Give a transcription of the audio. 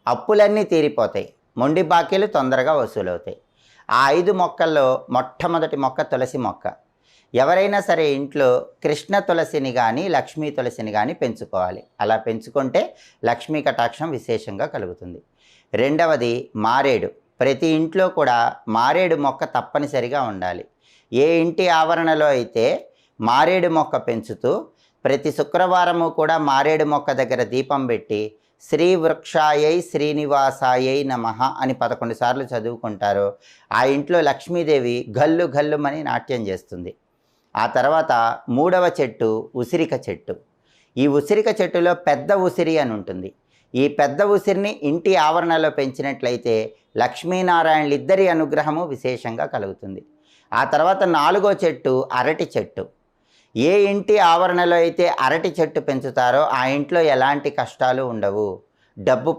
అప్పులన్నీ తీరిపోతాయి, మొండి బాకీలు తొందరగా వసూలవుతాయి. ఆ 5 మొక్కల్లో మొట్టమొదటి మొక్క తులసి మొక్క. ఎవరైనా సరే ఇంట్లో కృష్ణ తులసిని కానీ లక్ష్మీ తులసిని కానీ పెంచుకోవాలి. అలా పెంచుకుంటే లక్ష్మీ కటాక్షం విశేషంగా కలుగుతుంది. రెండవది మారేడు. ప్రతి ఇంట్లో కూడా మారేడు మొక్క తప్పనిసరిగా ఉండాలి. ఏ ఇంటి ఆవరణలో అయితే మారేడు మొక్క పెంచుతూ ప్రతి శుక్రవారము కూడా మారేడు మొక్క దగ్గర దీపం పెట్టి శ్రీ వృక్షాయై శ్రీనివాసాయై నమః అని 11 సార్లు చదువుకుంటారో ఆ ఇంట్లో లక్ష్మీదేవి గల్లు గల్లుమని నాట్యం చేస్తుంది. ఆ తర్వాత మూడవ చెట్టు ఉసిరిక చెట్టు. ఈ ఉసిరిక చెట్టులో పెద్ద ఉసిరి అని ఉంటుంది. ఈ పెద్ద ఉసిరిని ఇంటి ఆవరణలో పెంచినట్లయితే లక్ష్మీనారాయణలిద్దరి అనుగ్రహము విశేషంగా కలుగుతుంది. ఆ తర్వాత 4వ చెట్టు అరటి చెట్టు. ఏ ఇంటి ఆవరణలో అయితే అరటి చెట్టు పెంచుతారో ఆ ఇంట్లో ఎలాంటి కష్టాలు ఉండవు. డబ్బు